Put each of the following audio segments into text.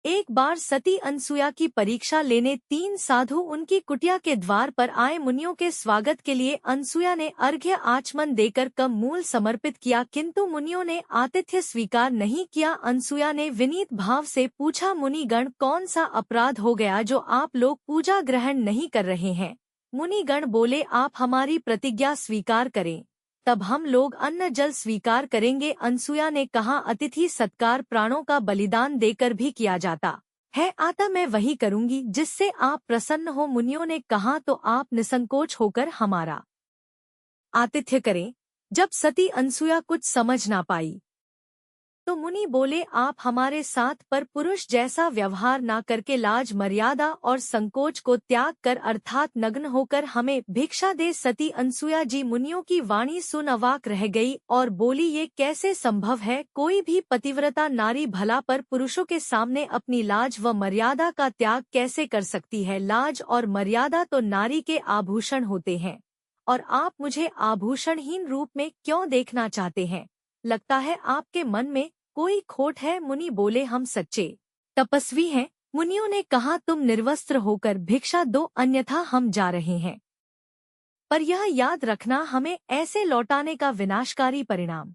एक बार सती अनसुया की परीक्षा लेने 3 साधु उनकी कुटिया के द्वार पर आए। मुनियों के स्वागत के लिए अनसुया ने अर्घ्य आचमन देकर कम मूल समर्पित किया, किंतु मुनियों ने आतिथ्य स्वीकार नहीं किया। अनसुया ने विनीत भाव से पूछा, मुनिगण, कौन सा अपराध हो गया जो आप लोग पूजा ग्रहण नहीं कर रहे हैं? मुनिगण बोले, आप हमारी प्रतिज्ञा स्वीकार करें, तब हम लोग अन्न जल स्वीकार करेंगे। अनसुया ने कहा, अतिथि सत्कार प्राणों का बलिदान देकर भी किया जाता है, अतः मैं वही करूंगी जिससे आप प्रसन्न हो। मुनियों ने कहा, तो आप निसंकोच होकर हमारा आतिथ्य करें। जब सती अनसुया कुछ समझ ना पाई तो मुनि बोले, आप हमारे साथ पर पुरुष जैसा व्यवहार ना करके लाज मर्यादा और संकोच को त्याग कर अर्थात नग्न होकर हमें भिक्षा दे। सती अनसुया जी मुनियों की वाणी सुन अवाक रह गई और बोली, ये कैसे संभव है? कोई भी पतिव्रता नारी भला पर पुरुषों के सामने अपनी लाज व मर्यादा का त्याग कैसे कर सकती है? लाज और मर्यादा तो नारी के आभूषण होते हैं, और आप मुझे आभूषणहीन रूप में क्यों देखना चाहते हैं? लगता है आपके मन में कोई खोट है। मुनि बोले, हम सच्चे तपस्वी हैं। मुनियों ने कहा, तुम निर्वस्त्र होकर भिक्षा दो, अन्यथा हम जा रहे हैं, पर यह याद रखना, हमें ऐसे लौटाने का विनाशकारी परिणाम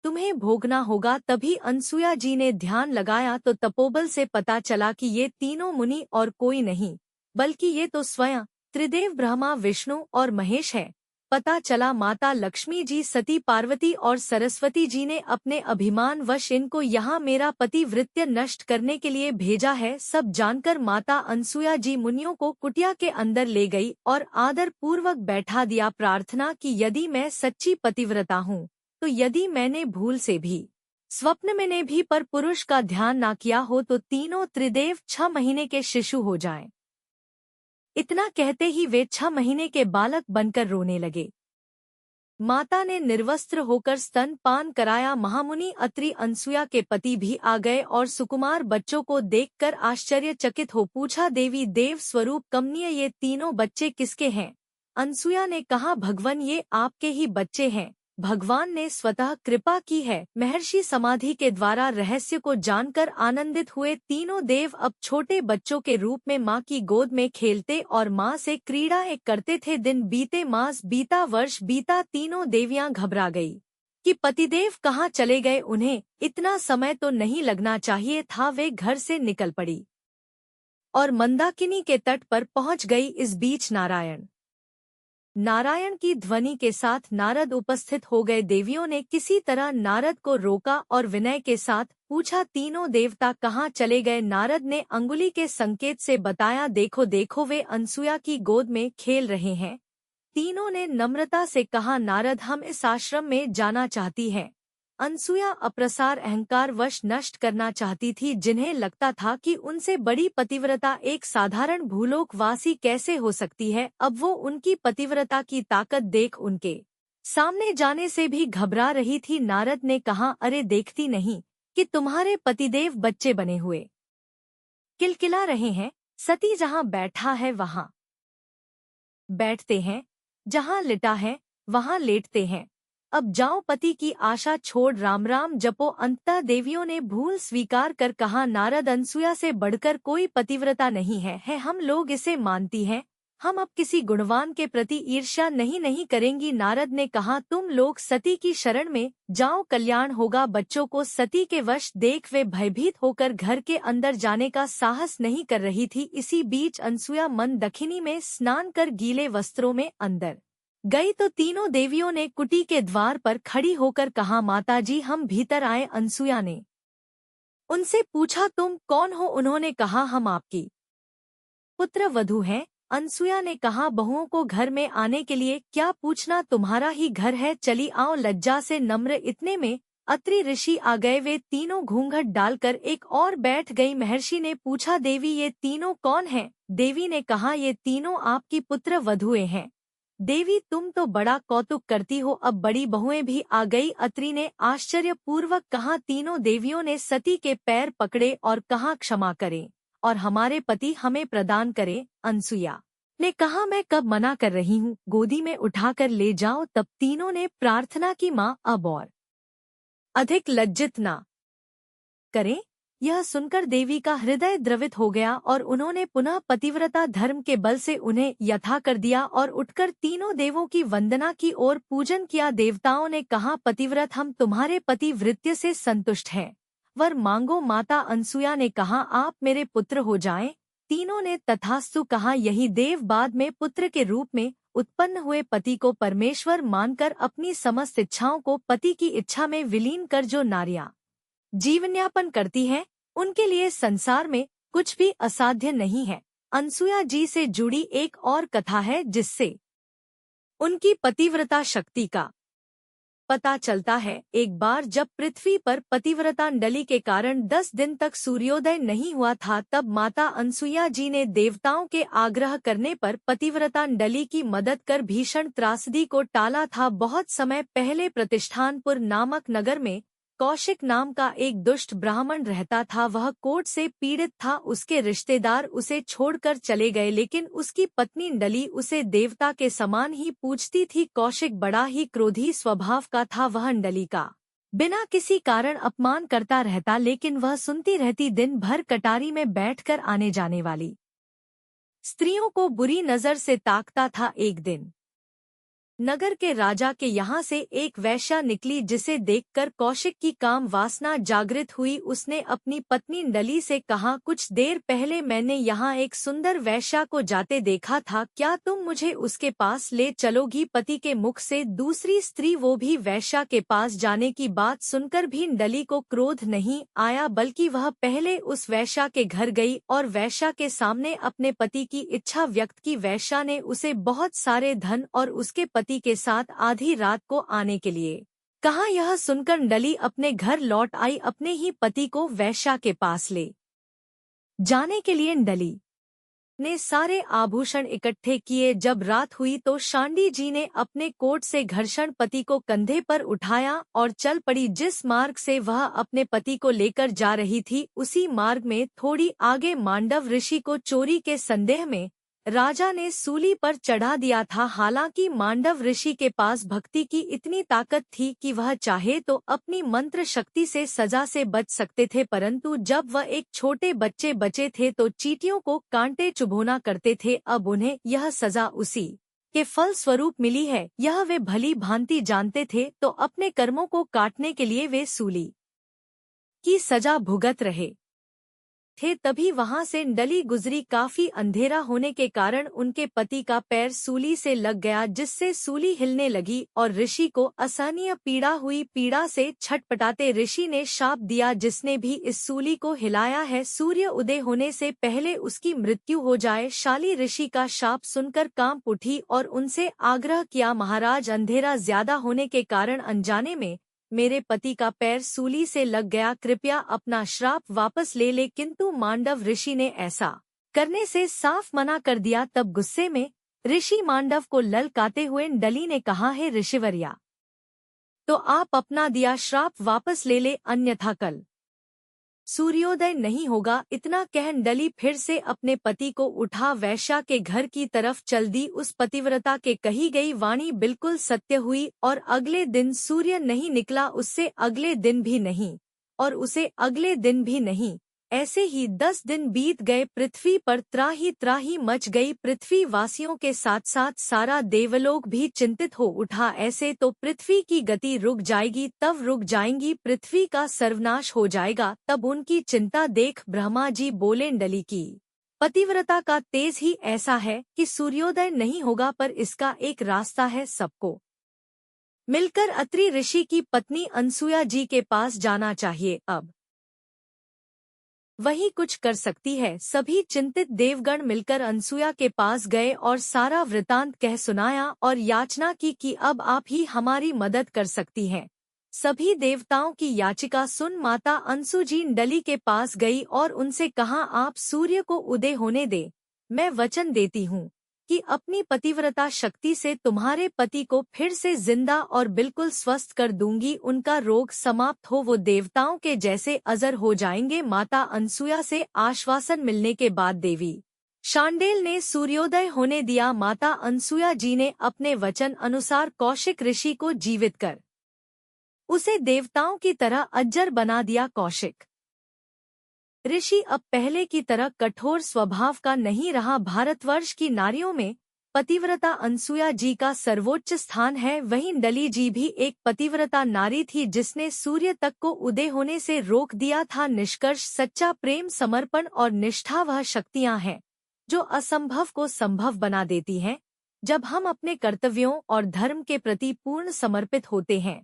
तुम्हें भोगना होगा। तभी अनसुया जी ने ध्यान लगाया तो तपोबल से पता चला कि ये तीनों मुनि और कोई नहीं, बल्कि ये तो स्वयं त्रिदेव ब्रह्मा, विष्णु और महेश है। पता चला माता लक्ष्मी जी, सती पार्वती और सरस्वती जी ने अपने अभिमान वश इनको यहाँ मेरा पतिव्रत्य नष्ट करने के लिए भेजा है। सब जानकर माता अनसुया जी मुनियों को कुटिया के अंदर ले गई और आदर पूर्वक बैठा दिया। प्रार्थना की, यदि मैं सच्ची पतिव्रता हूँ तो यदि मैंने भूल से भी स्वप्न में ने भी पर पुरुष का ध्यान ना किया हो तो तीनों त्रिदेव 6 महीने के शिशु हो जाएं। इतना कहते ही वे 6 महीने के बालक बनकर रोने लगे। माता ने निर्वस्त्र होकर स्तन पान कराया। महामुनि अत्रि अनसुया के पति भी आ गए और सुकुमार बच्चों को देखकर आश्चर्यचकित हो पूछा, देवी देव स्वरूप कमनीय, ये तीनों बच्चे किसके हैं? अनसुया ने कहा, भगवान, ये आपके ही बच्चे हैं। भगवान ने स्वतः कृपा की है। महर्षि समाधि के द्वारा रहस्य को जानकर आनंदित हुए तीनों देव अब छोटे बच्चों के रूप में माँ की गोद में खेलते और माँ से क्रीड़ाएं करते थे। दिन बीते, मास बीता, वर्ष बीता, तीनों देवियां घबरा गई कि पतिदेव कहाँ चले गए। उन्हें इतना समय तो नहीं लगना चाहिए था। वे घर से निकल पड़ी और मंदाकिनी के तट पर पहुँच गई। इस बीच नारायण की ध्वनि के साथ नारद उपस्थित हो गए। देवियों ने किसी तरह नारद को रोका और विनय के साथ पूछा, तीनों देवता कहाँ चले गए? नारद ने अंगुली के संकेत से बताया, देखो देखो, वे अनसुया की गोद में खेल रहे हैं। तीनों ने नम्रता से कहा, नारद, हम इस आश्रम में जाना चाहती हैं। अनसुया अप्रसार अहंकार वश नष्ट करना चाहती थी। जिन्हें लगता था कि उनसे बड़ी पतिव्रता एक साधारण भूलोकवासी कैसे हो सकती है, अब वो उनकी पतिव्रता की ताकत देख उनके सामने जाने से भी घबरा रही थी। नारद ने कहा, अरे देखती नहीं कि तुम्हारे पतिदेव बच्चे बने हुए किलकिला रहे हैं? सती जहाँ बैठा है वहाँ बैठते हैं, जहाँ लिटा है वहाँ लेटते हैं। अब जाओ, पति की आशा छोड़ राम राम जपो। अंततः देवियों ने भूल स्वीकार कर कहा, नारद, अनसुया से बढ़कर कोई पतिव्रता नहीं है, हम लोग इसे मानती हैं। हम अब किसी गुणवान के प्रति ईर्ष्या नहीं करेंगी। नारद ने कहा, तुम लोग सती की शरण में जाओ, कल्याण होगा। बच्चों को सती के वश देख वे भयभीत होकर घर के अंदर जाने का साहस नहीं कर रही थी। इसी बीच अनसुया मंदाकिनी में स्नान कर गीले वस्त्रों में अंदर गई तो तीनों देवियों ने कुटी के द्वार पर खड़ी होकर कहा, माताजी, हम भीतर आए। अनसुया ने उनसे पूछा, तुम कौन हो? उन्होंने कहा, हम आपकी पुत्र वधू हैं। अनसुया ने कहा, बहुओं को घर में आने के लिए क्या पूछना, तुम्हारा ही घर है, चली आओ। लज्जा से नम्र इतने में अत्रि ऋषि आ गए। वे तीनों घूंघट डालकर एक और बैठ गई। महर्षि ने पूछा, देवी, ये तीनों कौन हैं? देवी ने कहा, ये तीनों आपकी पुत्र वधुएं हैं। देवी, तुम तो बड़ा कौतुक करती हो, अब बड़ी बहुएं भी आ गई। अत्रि ने आश्चर्यपूर्वक कहा। तीनों देवियों ने सती के पैर पकड़े और कहा, क्षमा करें और हमारे पति हमें प्रदान करें। अनसुया ने कहा, मैं कब मना कर रही हूँ, गोदी में उठाकर ले जाओ। तब तीनों ने प्रार्थना की, माँ अब और अधिक लज्जित ना करें, यह सुनकर देवी का हृदय द्रवित हो गया और उन्होंने पुनः पतिव्रता धर्म के बल से उन्हें यथा कर दिया और उठकर तीनों देवों की वंदना की और पूजन किया। देवताओं ने कहा, पतिव्रत, हम तुम्हारे पतिव्रत्य से संतुष्ट हैं, वर मांगो। माता अनसुया ने कहा, आप मेरे पुत्र हो जाएं। तीनों ने तथास्तु कहा। यही देव बाद में पुत्र के रूप में उत्पन्न हुए पति को परमेश्वर मानकर अपनी समस्त इच्छाओं को पति की इच्छा में विलीन कर जो नारियां जीवनयापन करती हैं, उनके लिए संसार में कुछ भी असाध्य नहीं है। अनसुया जी से जुड़ी एक और कथा है जिससे उनकी पतिव्रता शक्ति का पता चलता है। एक बार जब पृथ्वी पर पतिव्रतांडली के कारण 10 दिन तक सूर्योदय नहीं हुआ था, तब माता अनसुया जी ने देवताओं के आग्रह करने पर पतिव्रतांडली की मदद कर भीषण त्रासदी को टाला था। बहुत समय पहले प्रतिष्ठानपुर नामक नगर में कौशिक नाम का एक दुष्ट ब्राह्मण रहता था। वह कोढ़ से पीड़ित था। उसके रिश्तेदार उसे छोड़कर चले गए, लेकिन उसकी पत्नी डली उसे देवता के समान ही पूजती थी। कौशिक बड़ा ही क्रोधी स्वभाव का था। वह डली का बिना किसी कारण अपमान करता रहता, लेकिन वह सुनती रहती। दिन भर कटारी में बैठकर आने जाने वाली स्त्रियों को बुरी नजर से ताकता था। एक दिन नगर के राजा के यहाँ से एक वैश्या निकली, जिसे देखकर कौशिक की काम वासना जागृत हुई। उसने अपनी पत्नी डली से कहा, कुछ देर पहले मैंने यहाँ एक सुंदर वैश्या को जाते देखा था, क्या तुम मुझे उसके पास ले चलोगी? पति के मुख से दूसरी स्त्री, वो भी वैश्या के पास जाने की बात सुनकर भी डली को क्रोध नहीं आया, बल्कि वह पहले उस वैश्या के घर गई और वैश्या के सामने अपने पति की इच्छा व्यक्त की। वैश्या ने उसे बहुत सारे धन और उसके पति के साथ आधी रात को आने के लिए कहा। यह सुनकर डली अपने घर लौट आई। अपने ही पति को वैश्या के पास ले जाने के लिए डली ने सारे आभूषण इकट्ठे किए। जब रात हुई तो शांडी जी ने अपने कोट से घर्षण पति को कंधे पर उठाया और चल पड़ी। जिस मार्ग से वह अपने पति को लेकर जा रही थी, उसी मार्ग में थोड़ी आगे मांडव ऋषि को चोरी के संदेह में राजा ने सूली पर चढ़ा दिया था। हालांकि मांडव ऋषि के पास भक्ति की इतनी ताकत थी कि वह चाहे तो अपनी मंत्र शक्ति से सजा से बच सकते थे, परंतु जब वह एक छोटे बच्चे बचे थे तो चींटियों को कांटे चुभोना करते थे। अब उन्हें यह सजा उसी के फल स्वरूप मिली है, यह वे भली भांति जानते थे, तो अपने कर्मों को काटने के लिए वे सूली की सजा भुगत रहे थे। तभी वहां से डली गुजरी। काफी अंधेरा होने के कारण उनके पति का पैर सूली से लग गया, जिससे सूली हिलने लगी और ऋषि को असहनीय पीड़ा हुई। पीड़ा से छटपटाते ऋषि ने शाप दिया, जिसने भी इस सूली को हिलाया है, सूर्य उदय होने से पहले उसकी मृत्यु हो जाए। शाली ऋषि का शाप सुनकर कांप उठी और उनसे आग्रह किया, महाराज, अंधेरा ज्यादा होने के कारण अनजाने में मेरे पति का पैर सूली से लग गया, कृपया अपना श्राप वापस ले ले। किंतु मांडव ऋषि ने ऐसा करने से साफ मना कर दिया। तब गुस्से में ऋषि मांडव को ललकाते हुए डली ने कहा, हे ऋषिवर्या, तो आप अपना दिया श्राप वापस ले ले, अन्यथा कल सूर्योदय नहीं होगा। इतना कह डली फिर से अपने पति को उठा वैश्या के घर की तरफ चल दी। उस पतिव्रता के कही गई वाणी बिल्कुल सत्य हुई और अगले दिन सूर्य नहीं निकला, उससे अगले दिन भी नहीं और उसे अगले दिन भी नहीं। ऐसे ही 10 दिन बीत गए। पृथ्वी पर त्राही मच गई। पृथ्वी वासियों के साथ साथ सारा देवलोक भी चिंतित हो उठा। ऐसे तो पृथ्वी की गति रुक जाएगी, तब रुक जाएंगी, पृथ्वी का सर्वनाश हो जाएगा। तब उनकी चिंता देख ब्रह्मा जी बोले, डली की पतिव्रता का तेज ही ऐसा है कि सूर्योदय नहीं होगा, पर इसका एक रास्ता है, सबको मिलकर अत्रि ऋषि की पत्नी अनसुया जी के पास जाना चाहिए। अब वही कुछ कर सकती है। सभी चिंतित देवगण मिलकर अनसुया के पास गए और सारा वृतांत कह सुनाया और याचना की कि अब आप ही हमारी मदद कर सकती हैं। सभी देवताओं की याचिका सुन माता अनसु जी डली के पास गई और उनसे कहा, आप सूर्य को उदय होने दे, मैं वचन देती हूँ कि अपनी पतिव्रता शक्ति से तुम्हारे पति को फिर से जिंदा और बिल्कुल स्वस्थ कर दूंगी, उनका रोग समाप्त हो, वो देवताओं के जैसे अजर हो जाएंगे। माता अनसुया से आश्वासन मिलने के बाद देवी शांडेल ने सूर्योदय होने दिया। माता अनसुया जी ने अपने वचन अनुसार कौशिक ऋषि को जीवित कर उसे देवताओं की तरह अज्जर बना दिया। कौशिक ऋषि अब पहले की तरह कठोर स्वभाव का नहीं रहा। भारतवर्ष की नारियों में पतिव्रता अनसुया जी का सर्वोच्च स्थान है। वहीं डली जी भी एक पतिव्रता नारी थी जिसने सूर्य तक को उदय होने से रोक दिया था। निष्कर्ष, सच्चा प्रेम, समर्पण और निष्ठा वह शक्तियां हैं जो असंभव को संभव बना देती हैं। जब हम अपने कर्तव्यों और धर्म के प्रति पूर्ण समर्पित होते हैं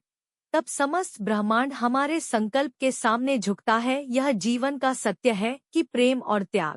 तब समस्त ब्रह्मांड हमारे संकल्प के सामने झुकता है। यह जीवन का सत्य है कि प्रेम और त्याग